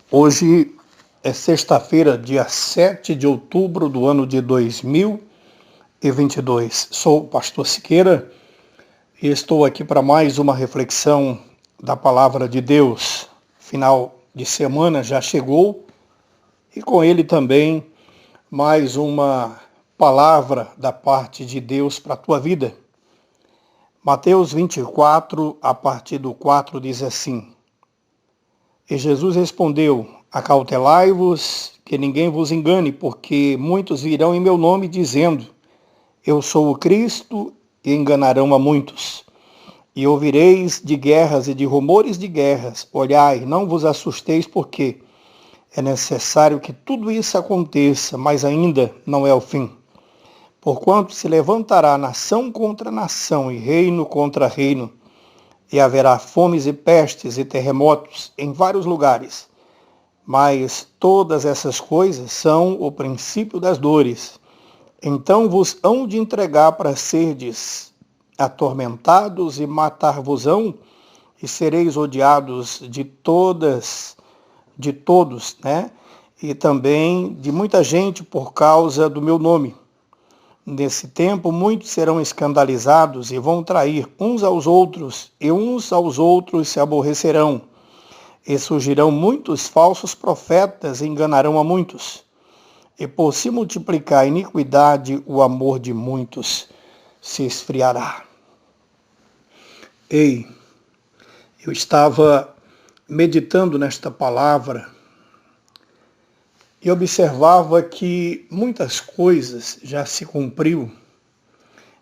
Hoje é sexta-feira, dia 7 de outubro do ano de 2022. Sou o pastor Siqueira e estou aqui para mais uma reflexão da palavra de Deus. Final de semana já chegou e com ele também mais uma palavra da parte de Deus para a tua vida. Mateus 24, a partir do 4, diz assim: E Jesus respondeu: Acautelai-vos, que ninguém vos engane, porque muitos virão em meu nome dizendo: Eu sou o Cristo, e enganarão a muitos. E ouvireis de guerras e de rumores de guerras. Olhai, não vos assusteis, porque é necessário que tudo isso aconteça, mas ainda não é o fim. Porquanto se levantará nação contra nação e reino contra reino, e haverá fomes e pestes e terremotos em vários lugares. Mas todas essas coisas são o princípio das dores. Então vos hão de entregar para serdes atormentados e matar-vos-ão, e sereis odiados de todos, né? E também de muita gente por causa do meu nome. Nesse tempo, muitos serão escandalizados e vão trair uns aos outros, e uns aos outros se aborrecerão. E surgirão muitos falsos profetas e enganarão a muitos. E por se multiplicar a iniquidade, o amor de muitos se esfriará. Ei, eu estava meditando nesta palavra e observava que muitas coisas já se cumpriu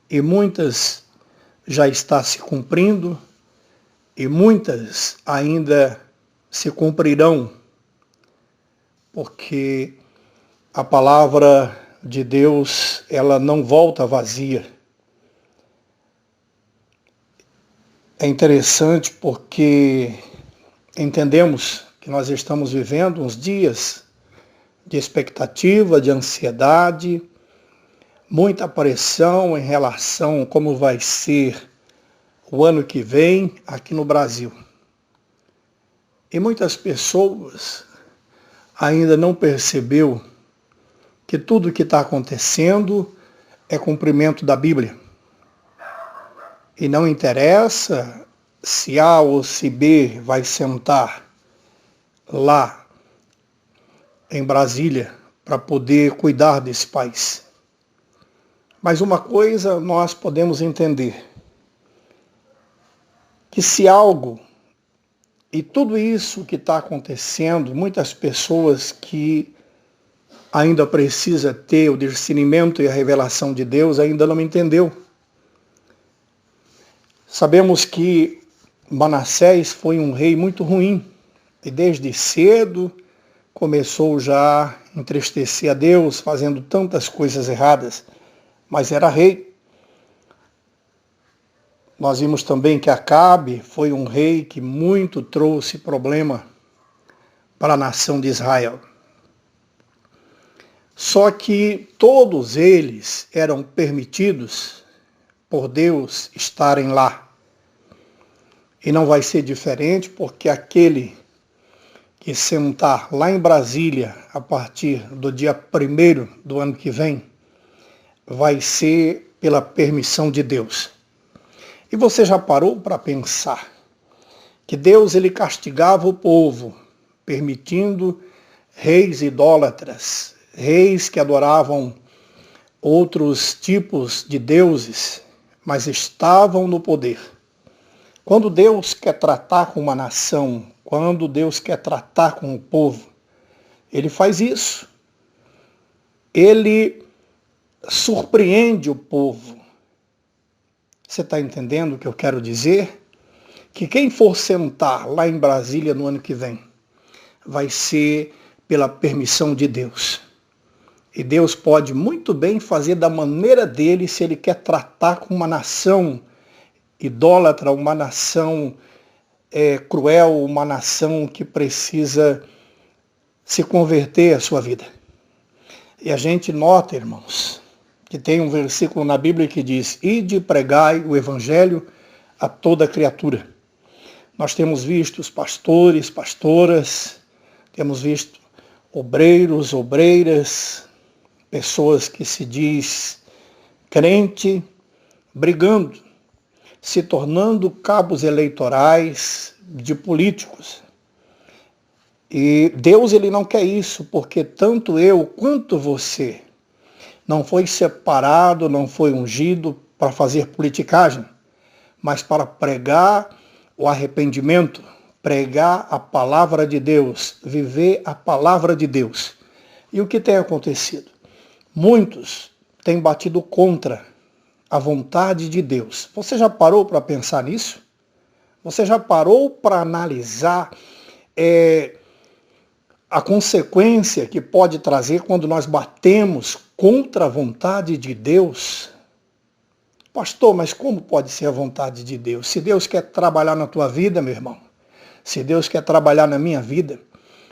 e muitas já está se cumprindo e muitas ainda se cumprirão, porque a palavra de Deus, ela não volta vazia. É interessante porque entendemos que nós estamos vivendo uns dias de expectativa, de ansiedade, muita pressão em relação a como vai ser o ano que vem aqui no Brasil. E muitas pessoas ainda não percebeu que tudo o que está acontecendo é cumprimento da Bíblia. E não interessa se A ou se B vai sentar lá em Brasília para poder cuidar desse país. Mas uma coisa nós podemos entender, que se algo, e tudo isso que está acontecendo, muitas pessoas que ainda precisa ter o discernimento e a revelação de Deus ainda não entendeu. Sabemos que Manassés foi um rei muito ruim, e desde cedo começou já a entristecer a Deus, fazendo tantas coisas erradas, mas era rei. Nós vimos também que Acabe foi um rei que muito trouxe problema para a nação de Israel. Só que todos eles eram permitidos por Deus estarem lá. E não vai ser diferente, porque aquele que sentar lá em Brasília a partir do dia 1º do ano que vem, vai ser pela permissão de Deus. E você já parou para pensar que Deus ele castigava o povo, permitindo reis idólatras, reis que adoravam outros tipos de deuses, mas estavam no poder. Quando Deus quer tratar com uma nação, quando Deus quer tratar com o povo, ele faz isso. Ele surpreende o povo. Você está entendendo o que eu quero dizer? Que quem for sentar lá em Brasília no ano que vem, vai ser pela permissão de Deus. E Deus pode muito bem fazer da maneira dele, se ele quer tratar com uma nação idólatra, uma nação cruel, uma nação que precisa se converter à sua vida. E a gente nota, irmãos, que tem um versículo na Bíblia que diz: Ide e pregai o evangelho a toda criatura. Nós temos visto os pastores, pastoras, Temos visto obreiros, obreiras, pessoas que se diz crente, brigando, se tornando cabos eleitorais de políticos. E Deus, ele não quer isso, porque tanto eu quanto você não foi separado, não foi ungido para fazer politicagem, mas para pregar o arrependimento, pregar a palavra de Deus, viver a palavra de Deus. E o que tem acontecido? Muitos têm batido contra a vontade de Deus. Você já parou para pensar nisso? Você já parou para analisar a consequência que pode trazer quando nós batemos contra a vontade de Deus? Pastor, mas como pode ser a vontade de Deus? Se Deus quer trabalhar na tua vida, meu irmão, se Deus quer trabalhar na minha vida,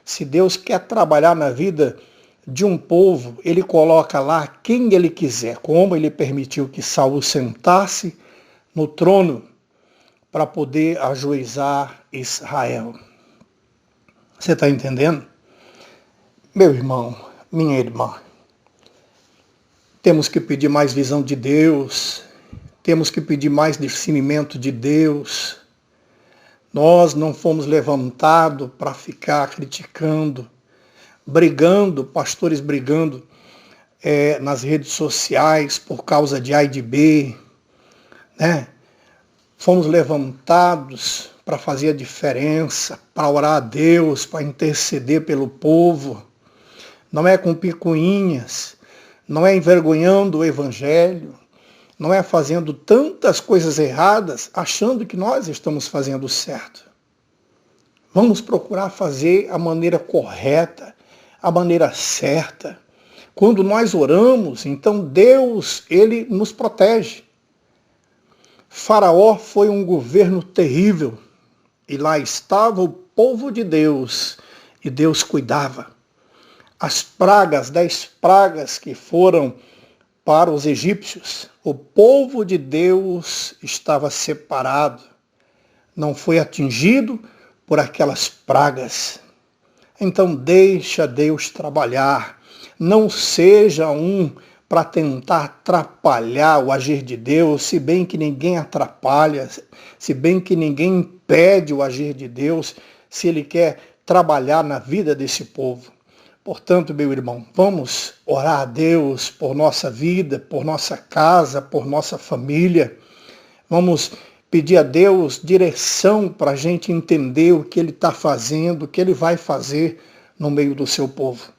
se Deus quer trabalhar na vida de um povo, ele coloca lá quem ele quiser, como ele permitiu que Saul sentasse no trono para poder ajuizar Israel. Você está entendendo? Meu irmão, minha irmã, temos que pedir mais visão de Deus, temos que pedir mais discernimento de Deus. Nós não fomos levantados para ficar criticando, brigando, pastores brigando nas redes sociais por causa de A e de B, né? Fomos levantados para fazer a diferença, para orar a Deus, para interceder pelo povo. Não é com picuinhas, não é envergonhando o Evangelho, não é fazendo tantas coisas erradas, achando que nós estamos fazendo certo. Vamos procurar fazer a maneira correta, a maneira certa. Quando nós oramos, então Deus, ele nos protege. Faraó foi um governo terrível, e lá estava o povo de Deus, e Deus cuidava. As pragas, 10 pragas que foram para os egípcios, o povo de Deus estava separado, não foi atingido por aquelas pragas. Então deixa Deus trabalhar, não seja para tentar atrapalhar o agir de Deus, se bem que ninguém atrapalha, se bem que ninguém impede o agir de Deus, se ele quer trabalhar na vida desse povo. Portanto, meu irmão, vamos orar a Deus por nossa vida, por nossa casa, por nossa família. Vamos pedir a Deus direção para a gente entender o que Ele está fazendo, o que Ele vai fazer no meio do seu povo.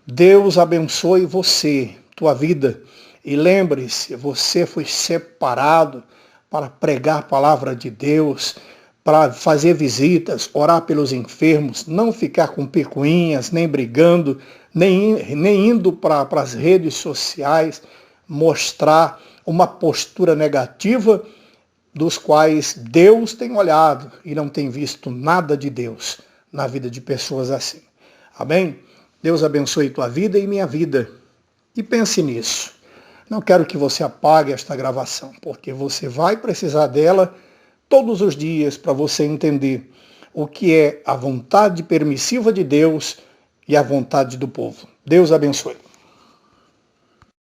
Deus abençoe você, tua vida. E lembre-se, você foi separado para pregar a palavra de Deus, para fazer visitas, orar pelos enfermos, não ficar com picuinhas, nem brigando, nem indo para as redes sociais mostrar uma postura negativa dos quais Deus tem olhado e não tem visto nada de Deus na vida de pessoas assim. Amém? Deus abençoe tua vida e minha vida. E pense nisso. Não quero que você apague esta gravação, porque você vai precisar dela todos os dias para você entender o que é a vontade permissiva de Deus e a vontade do povo. Deus abençoe.